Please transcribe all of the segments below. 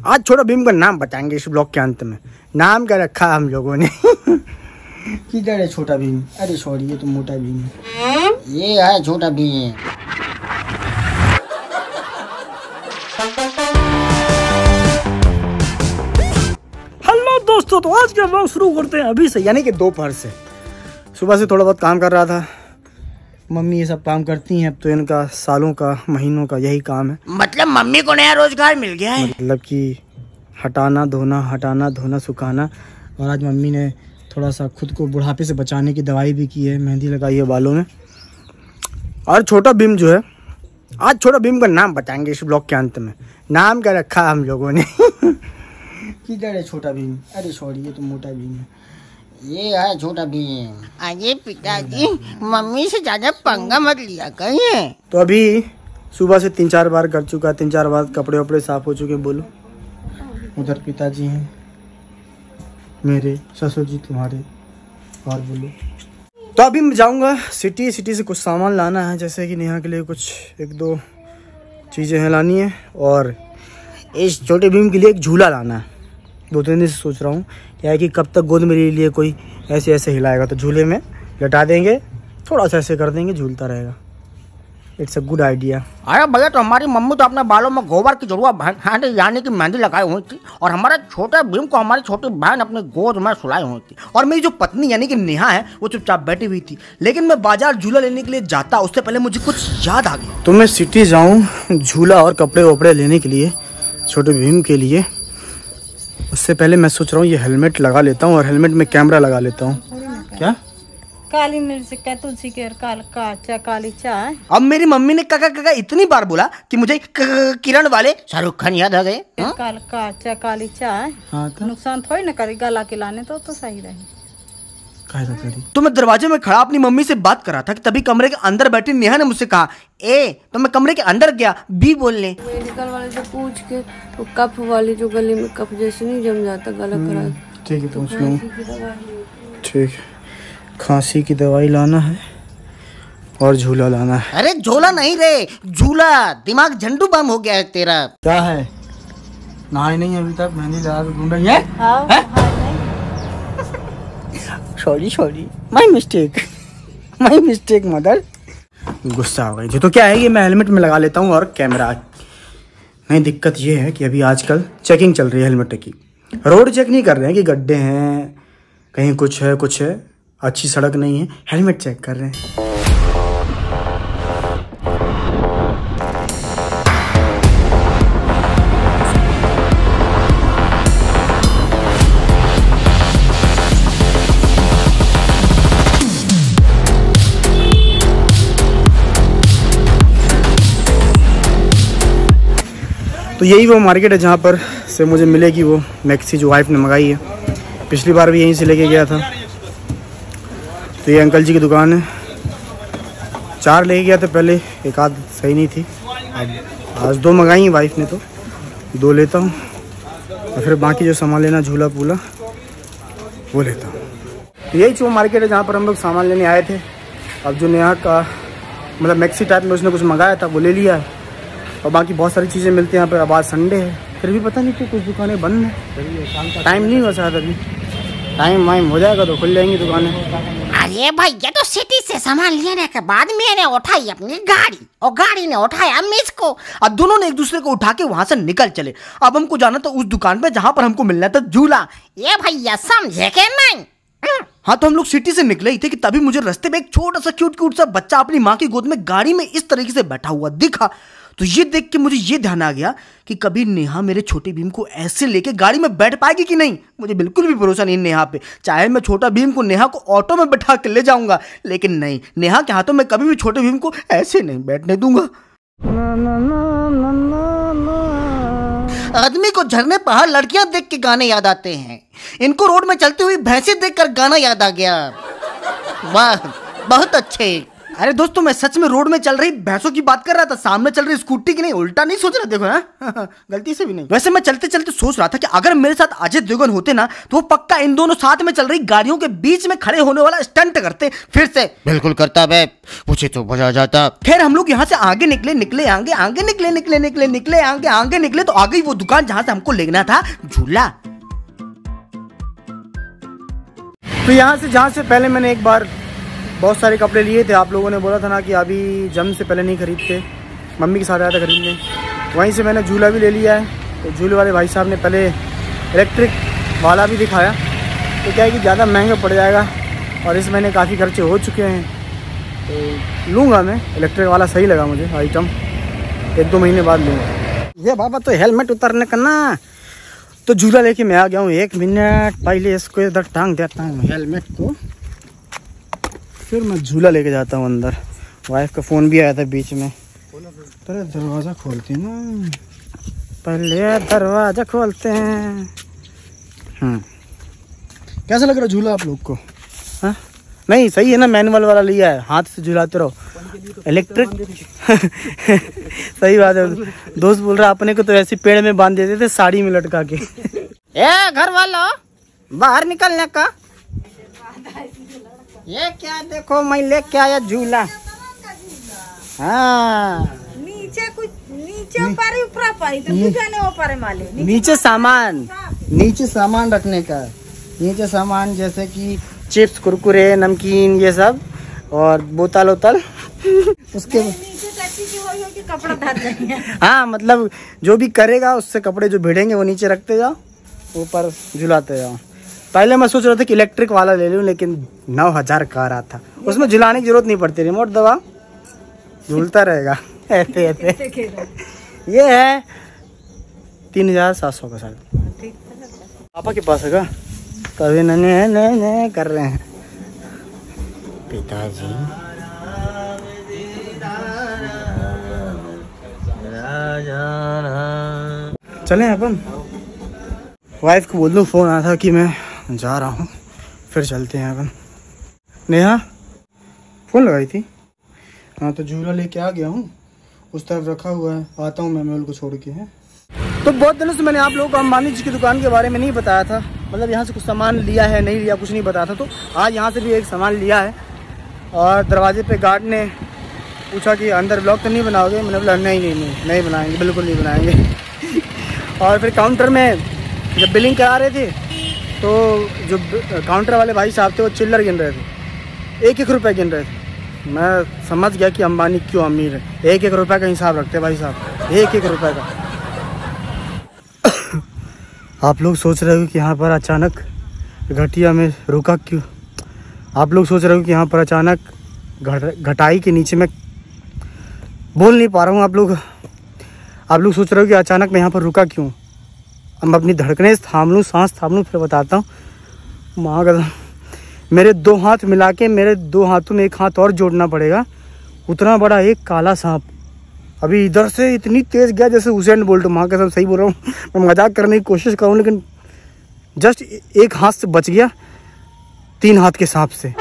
आज छोटा भीम का नाम बताएंगे इस ब्लॉग के अंत में। नाम क्या रखा हम लोगों ने किधर है छोटा भीम? अरे सॉरी, ये तो मोटा भीम है। ये है छोटा भीम। हेलो दोस्तों, तो आज के ब्लॉग शुरू करते हैं अभी से, यानी कि दोपहर से। सुबह से थोड़ा बहुत काम कर रहा था। मम्मी ये सब काम करती हैं, अब तो इनका सालों का महीनों का यही काम है। मतलब मम्मी को नया रोजगार मिल गया है। मतलब कि हटाना धोना सुखाना। और आज मम्मी ने थोड़ा सा खुद को बुढ़ापे से बचाने की दवाई भी की है, मेहंदी लगाई है बालों में। और छोटा भीम जो है, आज छोटा भीम का नाम बताएंगे इस ब्लॉग के अंत में। नाम क्या रखा हम लोगों ने किधर है छोटा भीम? अरे सॉरी, ये तो मोटा भीम है। ये है छोटा भीम। अरे पिताजी, मम्मी से ज्यादा पंगा मत लिया करिए। तो अभी सुबह से 3-4 बार कर चुका, 3-4 बार कपड़े वपड़े साफ हो चुके। बोलो, उधर पिताजी हैं मेरे, ससुर जी तुम्हारे। और बोलो। तो अभी मैं जाऊंगा सिटी से कुछ सामान लाना है, जैसे कि नेहा के लिए कुछ 1-2 चीज़ें हैं लानी है। और इस छोटे भीम के लिए एक झूला लाना है। 2-3 दिन से सोच रहा हूँ क्या है कि कब तक गोद मेरे लिए कोई ऐसे हिलाएगा, तो झूले में लटा देंगे, थोड़ा सा ऐसे कर देंगे, झूलता रहेगा। It's a good idea. अरे भैया, तो हमारी मम्मी तो अपने बालों में गोबर की जरूरत यानी कि मेहंदी लगाई हुई थी, और हमारा छोटा भीम को हमारी छोटी बहन अपने गोद में सुलाई हुई थी। और मेरी जो पत्नी यानी कि नेहा है, वो चुपचाप बैठी हुई थी। लेकिन मैं बाजार झूला लेने के लिए जाता, उससे पहले मुझे कुछ याद आ गया। तो मैं सिटी जाऊँ झूला और कपड़े वपड़े लेने के लिए छोटे भीम के लिए। उससे पहले मैं सोच रहा हूँ ये हेलमेट लगा लेता हूँ, और हेलमेट में कैमरा लगा लेता हूँ। क्या? काली मिर्च का तुलसी के काली चाय। अब मेरी मम्मी ने काका इतनी बार बोला कि मुझे किरण वाले शाहरुख खान याद आ गए। काली चाय। हाँ, तो नुकसान थोड़ी ना करे, गला के लाने तो सही रहे। तो मैं दरवाजे में खड़ा अपनी मम्मी से बात कर रहा था कि तभी कमरे के अंदर बैठी नेहा ने मुझसे कहा, तो मैं कमरे के अंदर गया बी बोलने। मेडिकल वाले से पूछ के वो कफ वाली, जो गले में कफ जैसे नहीं जम जाता, गला खराब। ठीक है, पूछ लूँ। ठीक है, खांसी की दवाई लाना है और झूला लाना है। अरे झोला नहीं रे, झूला। दिमाग झंडू बम हो गया है तेरा। क्या है? नहाई नहीं अभी तक, मेहंदी लगा के घूम रही है। Sorry, my mistake mother. गुस्सा हो गई जी। तो क्या है, ये मैं हेलमेट में लगा लेता हूँ और कैमरा। नहीं, दिक्कत ये है कि अभी आजकल चेकिंग चल रही है हेलमेट की। रोड चेक नहीं कर रहे हैं कि गड्ढे हैं, कहीं कुछ है, अच्छी सड़क नहीं है, हेलमेट चेक कर रहे हैं। तो यही वो मार्केट है जहाँ पर से मुझे मिलेगी वो मैक्सी जो वाइफ ने मंगाई है। पिछली बार भी यहीं से लेके गया था। तो ये अंकल जी की दुकान है। 4 लेके गया था पहले, एक आध सही नहीं थी। अब आज 2 मंगाई हैं वाइफ ने, तो 2 लेता हूँ, और फिर बाकी जो सामान लेना झूला पूला वो लेता हूँ। तो यही वो मार्केट है जहाँ पर हम लोग सामान लेने आए थे। अब जो नेहा का मतलब मैक्सी टाइप में उसने कुछ मंगाया था वो ले लिया है, और बाकी बहुत सारी चीज़ें मिलती हैं यहाँ पर। अब आज संडे है, फिर भी पता नहीं क्यों कुछ दुकानें बंद हैं। टाइम नहीं हुआ शायद, अभी टाइम वाइम हो जाएगा तो खुल जाएंगी दुकानें। अरे भैया, तो सिटी से सामान लेने के बाद मैंने उठाई अपनी गाड़ी, और गाड़ी ने उठाया मुझको। अब दोनों ने एक दूसरे को उठा के वहां से निकल चले। अब हमको जाना था उस दुकान पे जहां पर हमको मिलना था झूला। ये भैया समझे के नहीं? हाँ, तो हम लोग सिटी से निकले ही थे कि तभी मुझे रास्ते में एक छोटा सा क्यूट सा बच्चा अपनी माँ की गोद में गाड़ी में इस तरीके से बैठा हुआ दिखा। तो ये देख के मुझे ये ध्यान आ गया कि कभी नेहा मेरे छोटे भीम को ऐसे लेके गाड़ी में बैठ पाएगी कि नहीं। मुझे बिल्कुल भी भरोसा नहीं नेहा पे। चाहे मैं छोटा भीम को नेहा को ऑटो में बैठा के ले जाऊंगा, लेकिन नहीं, नेहा के हाथों में कभी भी छोटे भीम को ऐसे नहीं बैठने दूंगा। आदमी को झरने पहाड़ लड़कियां देख के गाने याद आते हैं। इनको रोड में चलती हुई भैंसें देखकर गाना याद आ गया। वाह, बहुत अच्छे। अरे दोस्तों मैं सच में रोड में चल रही भैंसों की बात कर रहा था, सामने चल रही स्कूटी की नहीं, उल्टा नहीं सोच रहा। देखो हाँ गलती से भी नहीं। वैसे मैं चलते चलते सोच रहा था कि अगर मेरे साथ अजय देवगन होते ना तो वो पक्का इन दोनों साथ में चल रही गाड़ियों के बीच में खड़े होने वाला स्टंट करते फिर से। बिल्कुल करता बे, मुझे तो मजा आ जाता। खैर हम लोग यहाँ से आगे निकले आगे निकले तो आ गई वो दुकान जहाँ से हमको लेना था झूला। तो यहाँ से जहाँ से पहले मैंने एक बार बहुत सारे कपड़े लिए थे, आप लोगों ने बोला था ना कि अभी जम से पहले नहीं खरीदते, मम्मी के साथ आया था खरीदने, वहीं से मैंने झूला भी ले लिया है। तो झूले वाले भाई साहब ने पहले इलेक्ट्रिक वाला भी दिखाया, तो क्या है कि ज़्यादा महंगा पड़ जाएगा और इस महीने काफ़ी खर्चे हो चुके हैं, तो लूँगा मैं इलेक्ट्रिक वाला। सही लगा मुझे आइटम, 1-2 महीने बाद लूँगा। ये बाबा तो हेलमेट उतारने का ना, तो झूला लेके मैं आ गया हूँ। 1 मिनट पहले इसको इधर टांग देता हूँ हेलमेट को, फिर मैं झूला लेके जाता हूँ अंदर। वाइफ का फ़ोन भी आया था बीच में। पहले दरवाज़ा खोलते हैं ना, पहले दरवाज़ा खोलते हैं। कैसा लग रहा झूला आप लोग को? हाँ नहीं सही है ना, मैनुअल वाला लिया है, हाथ से झूलाते रहो। इलेक्ट्रिक सही बात है। दोस्त बोल रहा अपने को तो ऐसे पेड़ में बांध देते थे साड़ी में लटका के। ए घर वालों बाहर निकलने का, ये क्या देखो मैं लेके आया झूला। हाँ नीचे ऊपर पारी तो जाने ऊपर माले नीचे सामान रखने का, नीचे सामान जैसे कि चिप्स कुरकुरे नमकीन ये सब और बोतल वोतल उसके नीचे कपड़ा धर देंगे। हाँ मतलब जो भी करेगा उससे कपड़े जो भिड़ेंगे वो नीचे रखते जाओ, ऊपर झुलाते जाओ। पहले मैं सोच रहा था कि इलेक्ट्रिक वाला ले लूं, लेकिन 9,000 का आ रहा था, उसमें झुलाने की जरूरत नहीं पड़ती, रिमोट दबा झूलता रहेगा ऐसे ऐसे। ये है 3,700 का शायद, पापा के पास है का, तभी नने कर रहे हैं पिताजी। चलें अपन, वाइफ को बोल दूँ फ़ोन आया था कि मैं जा रहा हूँ, फिर चलते हैं अपन। नेहा फ़ोन लगाई थी? हाँ तो झूला लेके आ गया हूँ, उस तरफ रखा हुआ है, आता हूँ मैं मेहुल को छोड़ के। हैं तो बहुत दिनों से मैंने आप लोगों को अंबानी जी की दुकान के बारे में नहीं बताया था, मतलब यहाँ से कुछ सामान लिया है नहीं लिया कुछ नहीं बताया था, तो आज यहाँ से भी एक सामान लिया है। और दरवाजे पे गार्ड ने पूछा कि अंदर ब्लॉग तो नहीं बनाओगे, मैंने बोला नहीं बनाएंगे, बिल्कुल नहीं बनाएंगे। और फिर काउंटर में जब बिलिंग करा रहे थे तो जो काउंटर वाले भाई साहब थे वो चिल्लर गिन रहे थे, 1-1 रुपये गिन रहे थे। मैं समझ गया कि अंबानी क्यों अमीर है, 1-1 रुपये का हिसाब रखते भाई साहब, 1-1 रुपये का। आप लोग सोच रहे हो कि यहाँ पर अचानक घटिया में रुका क्यों? आप लोग सोच रहे हो कि यहाँ पर अचानक घटाई के नीचे में बोल नहीं पा रहा हूँ। आप लोग सोच रहे हो कि अचानक मैं यहाँ पर रुका क्यों? अब अपनी धड़कनें थाम लूँ, सांस थाम लूँ, फिर बताता हूँ। माँ का मेरे 2 हाथ मिला के मेरे 2 हाथों में 1 हाथ और जोड़ना पड़ेगा, उतना बड़ा एक काला सांप अभी इधर से इतनी तेज़ गया जैसे हुसैन बोल्ट। माँ का सब सही बोल रहा हूँ, मैं मजाक करने की कोशिश करूँ लेकिन जस्ट 1 हाथ से बच गया 3 हाथ के सांप से।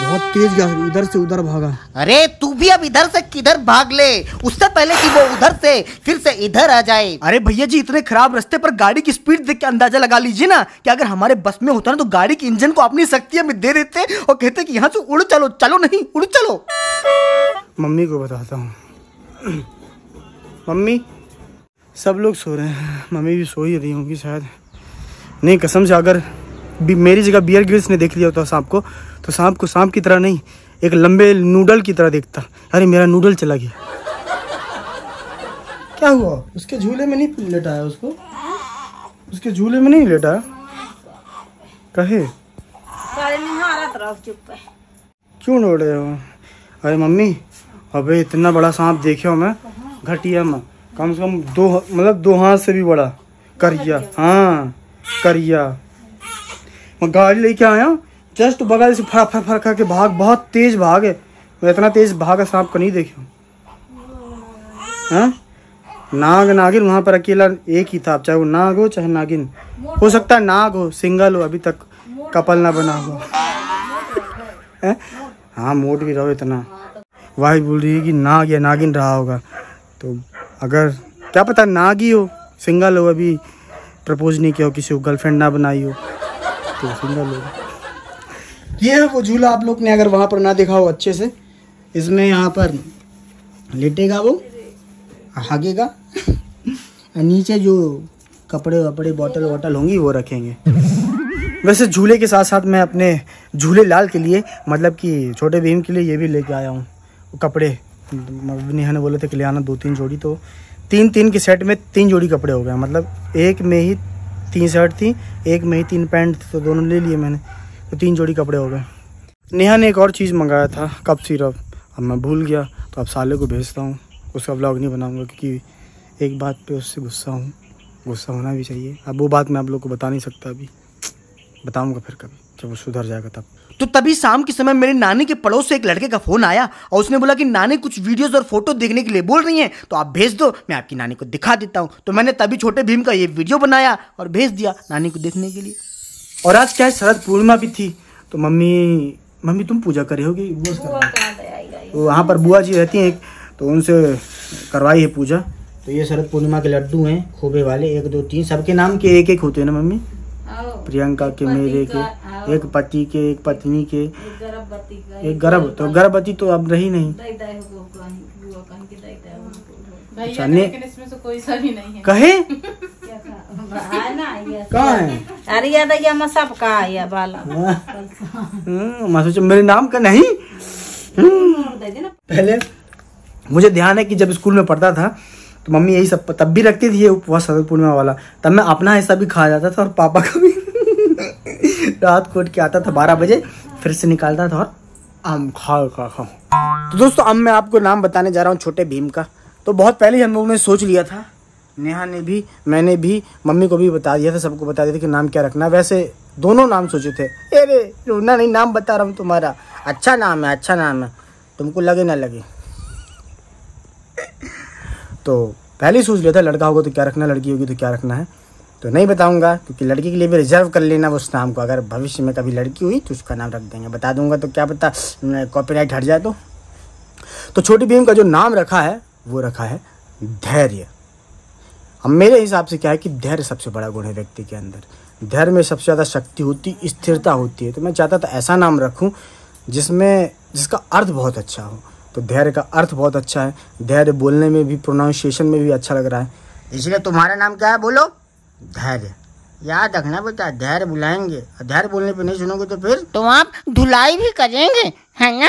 बहुत तेज गया, इधर से उधर भागा। अरे तू भी अब इधर से किधर भाग ले, उससे पहले कि वो उधर से फिर से इधर आ जाए। अरे भैया जी इतने खराब रास्ते पर गाड़ी की स्पीड देख के अंदाजा लगा लीजिए ना कि अगर हमारे बस में होता ना तो गाड़ी के इंजन को अपनी शक्तियां में दे देते और कहते कि यहाँ से उड़ चलो, चलो नहीं उड़ चलो। मम्मी को बताता हूँ। मम्मी सब लोग सो रहे हैं, मम्मी भी सो ही रही होंगी शायद। नहीं कसम से अगर मेरी जगह बियर ग्रिल्स ने देख लिया होता सांप को तो सांप को सांप की तरह नहीं एक लंबे नूडल की तरह देखता। अरे मेरा नूडल चला गया। क्या हुआ? उसके झूले में नहीं लेटाया उसको? उसके झूले में नहीं लेटाया? कहे क्यों रो रहे हो? अरे मम्मी अबे इतना बड़ा सांप देखे हो मैं घटिया में, कम से कम 2 हाथ से भी बड़ा करिया। हाँ करिया। मैं गाड़ी लेके आया, जस्ट बगल से फर फर फर करके भाग, बहुत तेज भाग है। मैं इतना तेज भागा सांप को नहीं देखा। हाँ नागिन वहाँ पर अकेला एक ही था, चाहे वो नाग हो चाहे नागिन हो, सकता है नाग हो, सिंगल हो, अभी तक कपल ना बना हो। हैं? हाँ मोट भी रहो इतना। वाइफ बोल रही है कि नाग या नागिन रहा होगा, तो अगर क्या पता नाग ही हो, सिंगल हो, अभी प्रपोज नहीं किया हो, किसी को गर्लफ्रेंड ना बनाई हो तो सिंगल हो। ये है वो झूला, आप लोग ने अगर वहाँ पर ना देखा हो अच्छे से, इसमें यहाँ पर लेटेगा वो, हागेगा, नीचे जो कपड़े वपड़े बॉटल वॉटल होंगी वो रखेंगे। वैसे झूले के साथ साथ मैं अपने झूले लाल के लिए, मतलब कि छोटे भीम के लिए ये भी लेके आया हूँ कपड़े। नेहा ने बोले थे कि ले आना 2-3 जोड़ी, तो 3 के सेट में 3 जोड़ी कपड़े हो गए। मतलब एक में ही 3 शर्ट थी, एक में ही 3 पैंट, तो दोनों ले लिए मैंने, तो 3 जोड़ी कपड़े हो गए। नेहा ने एक और चीज़ मंगाया था, कप सिरप, अब मैं भूल गया, तो अब साले को भेजता हूँ। उसका व्लॉग नहीं बनाऊँगा क्योंकि एक बात पे उससे गुस्सा हूँ, गुस्सा होना भी चाहिए। अब वो बात मैं आप लोग को बता नहीं सकता, अभी बताऊँगा फिर कभी जब वो सुधर जाएगा तब। तो तभी शाम के समय मेरे नानी के पड़ोस से एक लड़के का फोन आया और उसने बोला कि नानी कुछ वीडियोस और फोटो देखने के लिए बोल रही हैं, तो आप भेज दो, मैं आपकी नानी को दिखा देता हूँ। तो मैंने तभी छोटे भीम का ये वीडियो बनाया और भेज दिया नानी को देखने के लिए। और आज क्या है, शरद पूर्णिमा भी थी, तो मम्मी तुम पूजा करे होगी, वो वहाँ पर बुआ जी रहती हैं, तो उनसे करवाई है पूजा। तो ये शरद पूर्णिमा के लड्डू हैं खोबे वाले, 1 2 3 सबके नाम के एक होते हैं ना मम्मी? प्रियंका के, मेरे के, एक पति के, एक पत्नी के, एक गर्भवती तो अब रही नहीं। अच्छा इसमें से कोई सा भी नहीं है। कहे कहाँ है? अरे याद है सब का है बाला। मैं सोचा मेरे नाम का नहीं। पहले मुझे ध्यान है कि जब स्कूल में पढ़ता था तो मम्मी यही सब तब भी रखती थी, ये उपवास शरद पूर्णिमा वाला, तब मैं अपना हिस्सा भी खा जाता था और पापा का भी। रात को उठ के आता था 12 बजे, फिर से निकालता था और आम खाओ। तो दोस्तों अब मैं आपको नाम बताने जा रहा हूँ छोटे भीम का। तो बहुत पहले ही हम लोगों ने सोच लिया था, नेहा ने भी, मैंने भी, मम्मी को भी बता दिया था, सबको बता दिया था कि नाम क्या रखना। वैसे दोनों नाम सोचे थे। अरे रोना नहीं, नाम बता रहा हूँ तुम्हारा, अच्छा नाम है, अच्छा नाम है, तुमको लगे ना लगे। तो पहले ही सोच लिया था लड़का होगा तो क्या रखना, लड़की होगी तो क्या रखना है। तो नहीं बताऊंगा क्योंकि लड़की के लिए भी रिजर्व कर लेना उस नाम को, अगर भविष्य में कभी लड़की हुई तो उसका नाम रख देंगे। बता दूंगा तो क्या पता कॉपीराइट हट जाए। तो छोटी भीम का जो नाम रखा है वो रखा है धैर्य। अब मेरे हिसाब से क्या है कि धैर्य सबसे बड़ा गुण है व्यक्ति के अंदर। धैर्य में सबसे ज़्यादा शक्ति होती, स्थिरता होती है। तो मैं चाहता था ऐसा नाम रखूं जिसका अर्थ बहुत अच्छा हो। तो धैर्य का अर्थ बहुत अच्छा है, धैर्य बोलने में भी, प्रोनाउंसिएशन में भी अच्छा लग रहा है, इसलिए तुम्हारा नाम क्या है बोलो? धैर्य। याद रखना बेटा, धैर्य बुलाएंगे, धैर्य बोलने पे नहीं सुनोगे तो फिर तो आप धुलाई भी करेंगे, है ना?